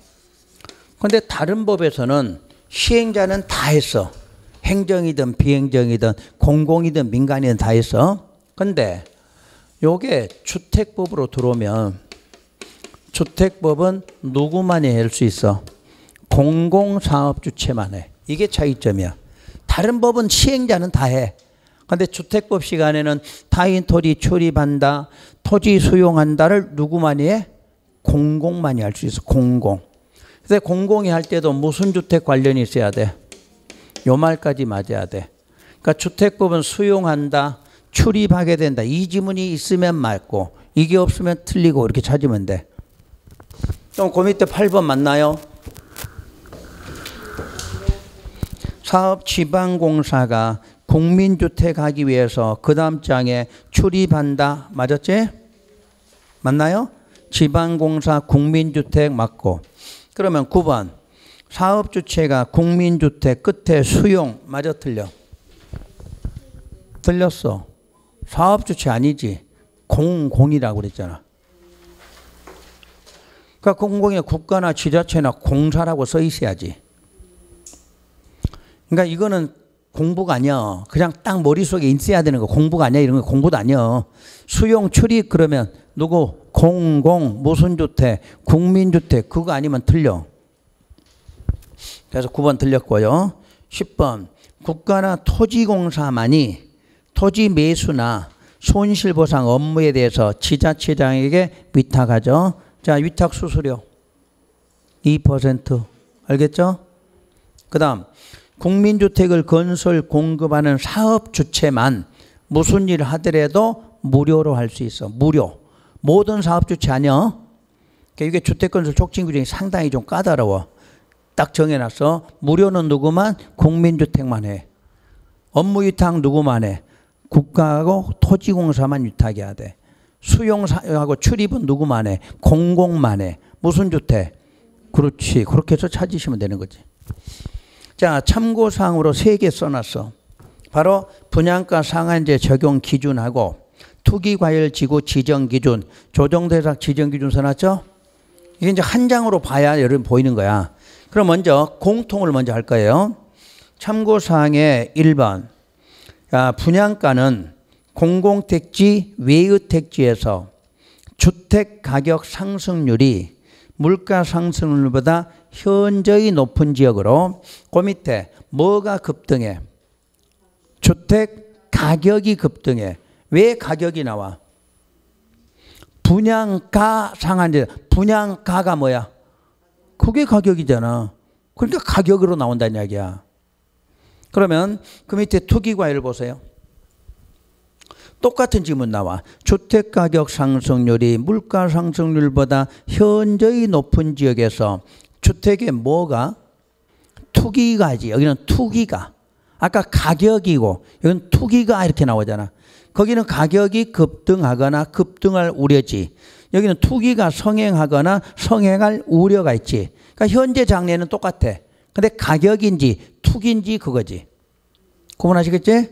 그런데 다른 법에서는 시행자는 다 했어. 행정이든 비행정이든 공공이든 민간이든 다 했어. 그런데 요게 주택법으로 들어오면 주택법은 누구만이 할 수 있어? 공공사업주체만 해. 이게 차이점이야. 다른 법은 시행자는 다 해. 그런데 주택법 시간에는 타인 토지 출입한다, 토지 수용한다를 누구만이 해? 공공만이 할 수 있어. 공공. 근데 공공이 할 때도 무슨 주택 관련이 있어야 돼? 요 말까지 맞아야 돼. 그러니까 주택법은 수용한다, 출입하게 된다. 이 지문이 있으면 맞고 이게 없으면 틀리고 이렇게 찾으면 돼. 그럼 그 밑에 8번 맞나요? 사업지방공사가 국민주택 하기 위해서 그 다음 장에 출입한다. 맞았지? 맞나요? 지방공사 국민주택 맞고. 그러면 9번 사업주체가 국민주택 끝에 수용 맞아 틀려? 틀렸어. 사업주체 아니지. 공공이라고 그랬잖아. 그러니까 공공에 국가나 지자체나 공사라고 써 있어야지. 그러니까 이거는 공부가 아니야. 그냥 딱 머릿속에 있어야 되는 거. 공부가 아니야. 이런 거 공부도 아니야. 수용 출입 그러면 누구? 공공 무슨 주택? 국민주택. 그거 아니면 틀려. 그래서 9번 틀렸고요. 10번 국가나 토지공사만이 토지 매수나 손실보상 업무에 대해서 지자체장에게 위탁하죠. 자, 위탁 수수료 2%. 알겠죠? 그 다음 국민주택을 건설 공급하는 사업주체만 무슨 일을 하더라도 무료로 할 수 있어. 무료. 모든 사업주체 아니야. 그러니까 이게 주택건설 촉진규정이 상당히 좀 까다로워. 딱 정해놨어. 무료는 누구만? 국민주택만 해. 업무 위탁 누구만 해? 국가하고 토지공사만 위탁해야 돼. 수용하고 출입은 누구만 해? 공공만 해. 무슨 주택? 그렇지. 그렇게 해서 찾으시면 되는 거지. 자, 참고사항으로 3개 써놨어. 바로 분양가 상한제 적용 기준하고 투기과열지구 지정기준, 조정대상 지정기준 써놨죠? 이게 이제 한 장으로 봐야 여러분 보이는 거야. 그럼 먼저 공통을 먼저 할 거예요. 참고사항의 1번. 분양가는 공공택지, 외의택지에서 주택가격 상승률이 물가 상승률보다 현저히 높은 지역으로 그 밑에 뭐가 급등해? 주택 가격이 급등해. 왜 가격이 나와? 분양가 상한제. 분양가가 뭐야? 그게 가격이잖아. 그러니까 가격으로 나온다는 이야기야. 그러면 그 밑에 투기과열 보세요. 똑같은 질문 나와. 주택가격 상승률이 물가 상승률보다 현저히 높은 지역에서 주택에 뭐가? 투기가지. 여기는 투기가. 아까 가격이고 여기는 투기가 이렇게 나오잖아. 거기는 가격이 급등하거나 급등할 우려지. 여기는 투기가 성행하거나 성행할 우려가 있지. 그러니까 현재 장래는 똑같아. 근데 가격인지 투기인지 그거지. 구분하시겠지?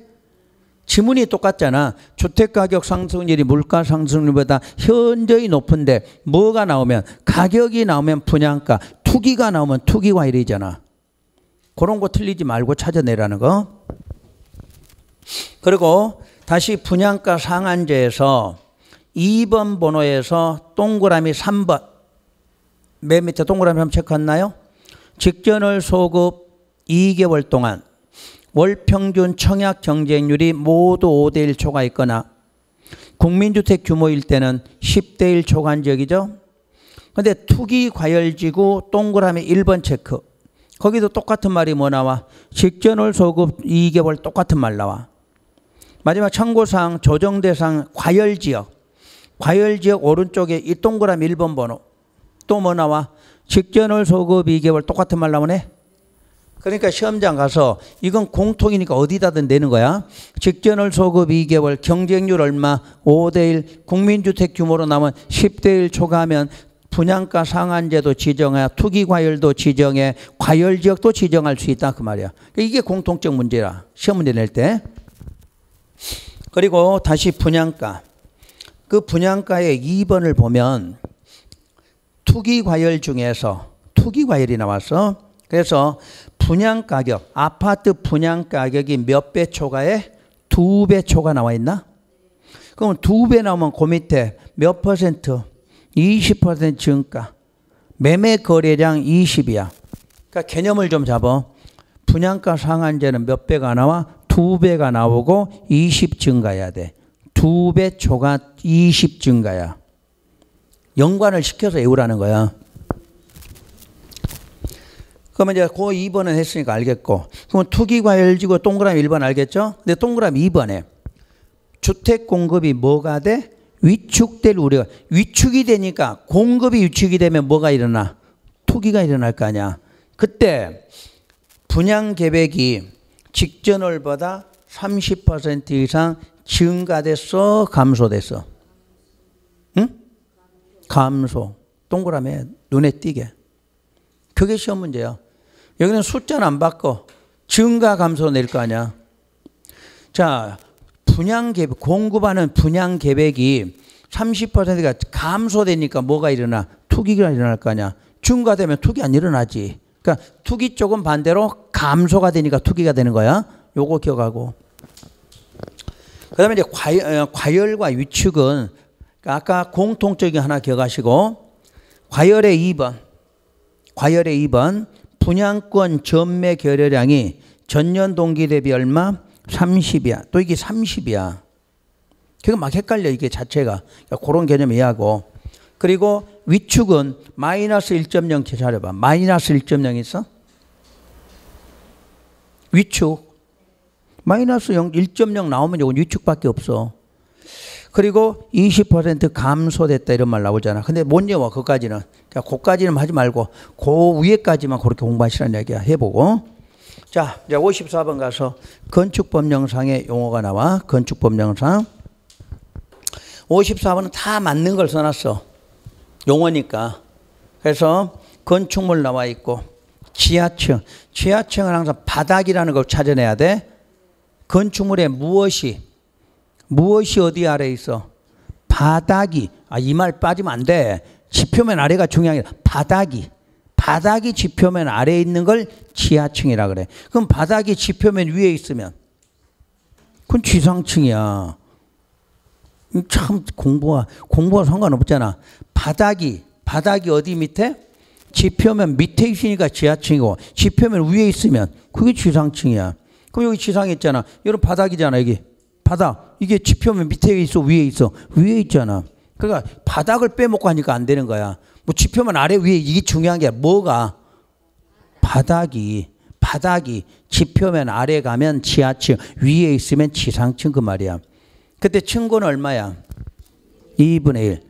지문이 똑같잖아. 주택가격 상승률이 물가 상승률보다 현저히 높은데 뭐가 나오면, 가격이 나오면 분양가, 투기가 나오면 투기과열이잖아. 그런 거 틀리지 말고 찾아내라는 거. 그리고 다시 분양가 상한제에서 2번 번호에서 동그라미 3번, 맨 밑에 동그라미 한번 체크했나요? 직전월 소급 2개월 동안 월평균 청약 경쟁률이 모두 5대1 초과 있거나 국민주택 규모일 때는 10대1 초과한 적이죠. 근데 투기과열지구 동그라미 1번 체크. 거기도 똑같은 말이 뭐 나와? 직전월 소급 2개월 똑같은 말 나와. 마지막 참고사항 조정대상 과열지역. 과열지역 오른쪽에 이 동그라미 1번 번호. 또 뭐 나와? 직전월 소급 2개월 똑같은 말 나오네. 그러니까 시험장 가서 이건 공통이니까 어디다든 내는 거야. 직전월 소급 2개월, 경쟁률 얼마? 5대1, 국민주택 규모로 나면 10대1 초과하면 분양가 상한제도 지정해, 투기과열도 지정해, 과열지역도 지정할 수 있다 그 말이야. 이게 공통적 문제라, 시험 문제 낼 때. 그리고 다시 분양가. 그 분양가의 2번을 보면 투기과열 중에서 투기과열이 나왔어. 그래서 분양가격, 아파트 분양가격이 몇 배 초과에? 2배 초과 나와 있나? 그럼 2배 나오면 그 밑에 몇 퍼센트? 20% 증가. 매매 거래량 20이야. 그러니까 개념을 좀 잡아. 분양가 상한제는 몇 배가 나와? 2배가 나오고 20 증가해야 돼. 2배 초과 20 증가야. 연관을 시켜서 외우라는 거야. 그러면 이제 그 2번은 했으니까 알겠고. 그럼 투기과열지구 동그라미 1번 알겠죠? 근데 동그라미 2번에 주택 공급이 뭐가 돼? 위축될 우려가. 위축이 되니까, 공급이 위축이 되면 뭐가 일어나? 투기가 일어날 거 아니야. 그때 분양 계획이 직전월보다 30% 이상 증가됐어, 감소됐어? 응? 감소. 동그라미에 눈에 띄게. 그게 시험 문제야. 여기는 숫자는 안 바꿔. 증가 감소 낼 거 아니야. 자, 분양 계획, 공급하는 분양 계획이 30%가 감소되니까 뭐가 일어나? 투기가 일어날 거 아니야. 증가되면 투기 안 일어나지. 그러니까 투기 쪽은 반대로 감소가 되니까 투기가 되는 거야. 요거 기억하고. 그 다음에 이제 과열과 위축은 아까 공통적인 하나 기억하시고, 과열의 2번. 과열의 2번. 분양권 전매 거래량이 전년 동기 대비 얼마? 30이야. 또 이게 30이야. 그거 막 헷갈려, 이게 자체가. 그러니까 그런 개념 이해하고. 그리고 위축은 마이너스 1.0 잘해봐. 마이너스 1.0 있어? 위축. 마이너스 1.0 나오면 이건 위축밖에 없어. 그리고 20% 감소됐다 이런 말 나오잖아. 근데 못 외워, 그까지는. 자, 그까지는 하지 말고 그 위에까지만 그렇게 공부하시라는 얘기야. 해보고. 자, 이제 54번 가서 건축법령상의 용어가 나와. 건축법령상. 54번은 다 맞는 걸 써놨어. 용어니까. 그래서 건축물 나와 있고, 지하층. 지하층은 항상 바닥이라는 걸 찾아내야 돼. 건축물에 무엇이 어디 아래에 있어? 바닥이. 이 말 빠지면 안 돼. 지표면 아래가 중요한 게 아니라 바닥이 지표면 아래에 있는 걸 지하층이라 그래. 그럼 바닥이 지표면 위에 있으면 그건 지상층이야. 참 공부와 상관없잖아. 바닥이 어디 밑에? 지표면 밑에 있으니까 지하층이고, 지표면 위에 있으면 그게 지상층이야. 그럼 여기 지상에 있잖아. 여러분 바닥이잖아. 여기 바닥. 이게 지표면 밑에 있어, 위에 있어? 위에 있잖아. 그러니까 바닥을 빼먹고 하니까 안 되는 거야. 뭐 지표면 아래 위에 이게 중요한 게 뭐가? 바닥이 지표면 아래 가면 지하층, 위에 있으면 지상층 그 말이야. 그때 층고는 얼마야? 2분의 1.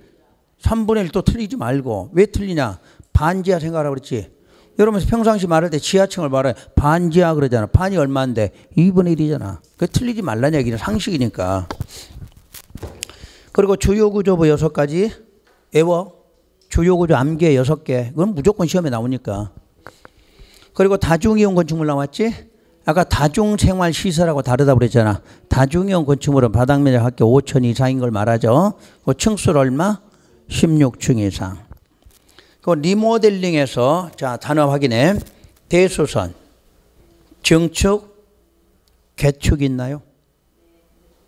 3분의 1 또 틀리지 말고. 왜 틀리냐? 반지하 생각하라고 그랬지. 여러분 평상시 말할 때 지하층을 말해 반지하 그러잖아. 반이 얼마인데? 2분의 1이잖아. 그 틀리지 말라는 얘기는 상식이니까. 그리고 주요구조부 6가지 외워. 주요구조 암기에 6개. 그건 무조건 시험에 나오니까. 그리고 다중이용 건축물 나왔지? 아까 다중생활시설하고 다르다고 그랬잖아. 다중형 건축물은 바닥면적 합계 5천 이상인 걸 말하죠. 그 층수를 얼마? 16층 이상. 그 리모델링에서 자 단어 확인해. 대수선, 증축, 개축 있나요?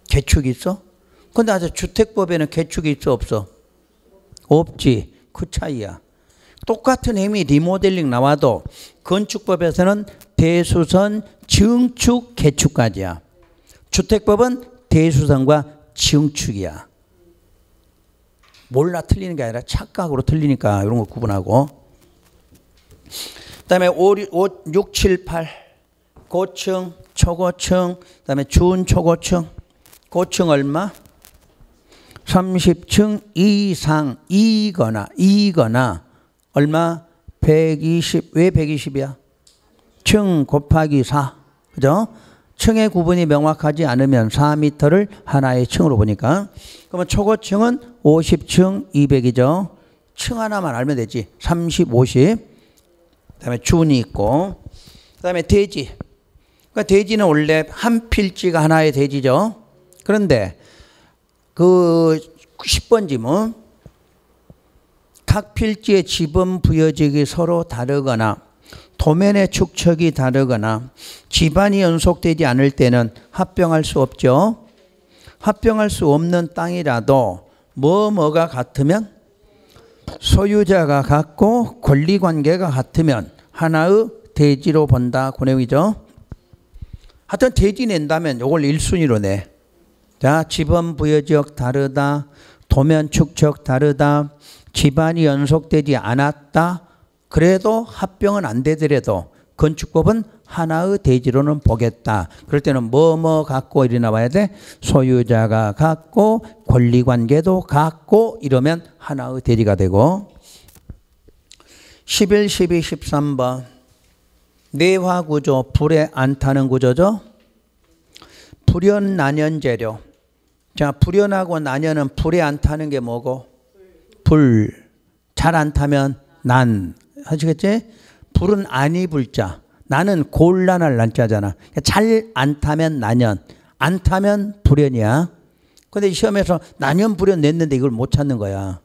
개축 있어? 근데 아주 주택법에는 개축이 있어 없어? 없지. 그 차이야. 똑같은 의미 리모델링 나와도 건축법에서는 대수선, 증축, 개축까지야. 주택법은 대수선과 증축이야. 몰라 틀리는 게 아니라 착각으로 틀리니까 이런 거 구분하고. 그 다음에 5, 6, 7, 8 고층, 초고층, 그 다음에 준초고층. 고층 얼마? 30층 이거나 얼마? 120. 왜 120이야? 층 곱하기 4. 그죠? 층의 구분이 명확하지 않으면 4m를 하나의 층으로 보니까. 그러면 초고층은 50층 200이죠. 층 하나만 알면 되지. 30, 50. 그 다음에 준이 있고. 그 다음에 대지. 그러니까 대지는 원래 한 필지가 하나의 대지죠. 그런데 그 10번 지문. 각 필지의 지분 부여지기 서로 다르거나 도면의 축척이 다르거나 지반이 연속되지 않을 때는 합병할 수 없죠. 합병할 수 없는 땅이라도 뭐가 같으면 소유자가 같고 권리관계가 같으면 하나의 대지로 본다. 그 내용이죠. 하여튼 대지 낸다면 이걸 1순위로 내. 자, 지분 부여지역 다르다. 도면 축척 다르다. 지반이 연속되지 않았다. 그래도 합병은 안 되더라도 건축법은 하나의 대지로는 보겠다. 그럴 때는 갖고 이리 나와야 돼. 소유자가 같고 권리관계도 같고 이러면 하나의 대지가 되고. 11, 12, 13번 내화구조 불에 안 타는 구조죠. 불연 난연 재료. 자, 불연하고 난연은 불에 안 타는 게 뭐고? 불. 잘 안 타면 난. 하시겠지? 불은 아니 불자. 나는 곤란할 난자잖아. 잘 안 타면 난연. 안 타면 불연이야. 근데 시험에서 난연 불연 냈는데 이걸 못 찾는 거야.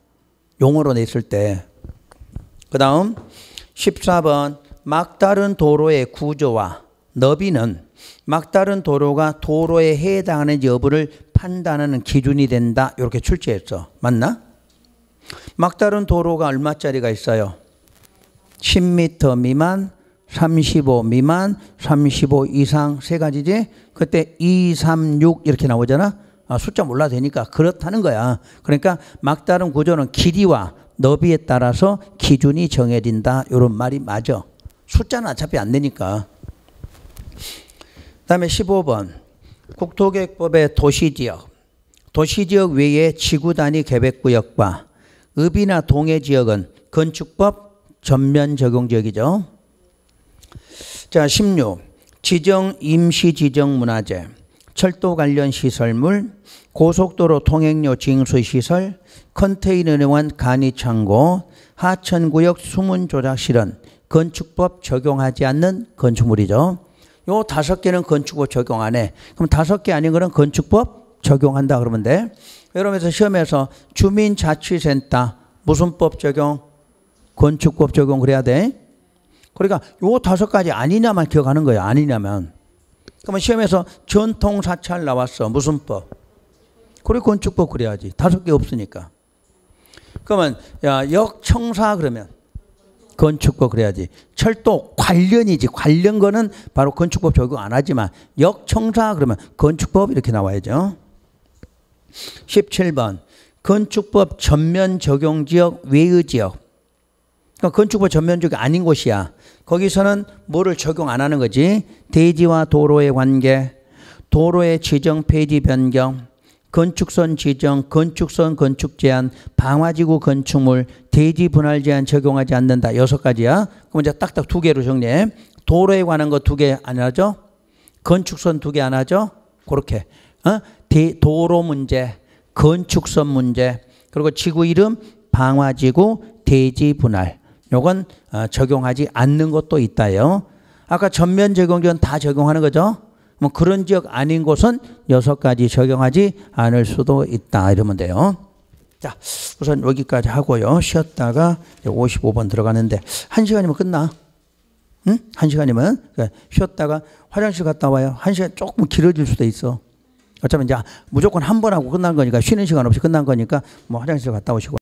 용어로 냈을 때. 그 다음 14번 막다른 도로의 구조와 너비는 막다른 도로가 도로에 해당하는지 여부를 판단하는 기준이 된다. 이렇게 출제했어. 맞나? 막다른 도로가 얼마짜리가 있어요? 10m 미만, 35 미만, 35 이상 세 가지지? 그때 2, 3, 6 이렇게 나오잖아. 숫자 몰라도 되니까 그렇다는 거야. 그러니까 막다른 구조는 길이와 너비에 따라서 기준이 정해진다. 이런 말이 맞아. 숫자는 어차피 안 되니까. 그 다음에 15번 국토계획법의 도시지역. 도시지역 외에 지구단위 계획구역과 읍이나 동해지역은 건축법 전면 적용지역이죠. 자, 16. 지정 임시지정 문화재, 철도 관련 시설물, 고속도로 통행료 징수시설, 컨테이너에 의한 간이창고, 하천구역 수문조작실은 건축법 적용하지 않는 건축물이죠. 요 5개는 건축법 적용 안 해. 그럼 5개 아닌 거는 건축법 적용한다 그러면 돼. 여러분에서 시험에서 주민자치센터 무슨 법 적용? 건축법 적용 그래야 돼. 그러니까 요 5가지 아니냐만 기억하는 거야. 아니냐면. 그러면 시험에서 전통사찰 나왔어. 무슨 법? 그래 건축법 그래야지. 5개 없으니까. 그러면 역청사 그러면 건축법 그래야지. 철도 관련이지. 관련 거는 바로 건축법 적용 안 하지만 역청사 그러면 건축법 이렇게 나와야죠. 17번 건축법 전면 적용지역 외의 지역. 그러니까 건축법 전면적이 아닌 곳이야. 거기서는 뭐를 적용 안 하는 거지? 대지와 도로의 관계, 도로의 지정 폐지 변경, 건축선 지정, 건축선 건축 제한, 방화지구 건축물, 대지 분할 제한 적용하지 않는다. 6가지야. 그럼 이제 딱딱 2개로 정리해. 도로에 관한 거 2개 안 하죠? 건축선 2개 안 하죠? 그렇게. 도로 문제, 건축선 문제, 그리고 지구 이름, 방화지구, 대지 분할. 요건 적용하지 않는 것도 있다요. 아까 전면 적용 지역은 다 적용하는 거죠. 뭐 그런 지역 아닌 곳은 6가지 적용하지 않을 수도 있다 이러면 돼요. 자, 우선 여기까지 하고요. 쉬었다가 55번 들어가는데 1시간이면 끝나. 응? 1시간이면 그러니까 쉬었다가 화장실 갔다 와요. 1시간 조금 길어질 수도 있어. 어차피 이제 무조건 한 번 하고 끝난 거니까 쉬는 시간 없이 끝난 거니까 뭐 화장실 갔다 오시고.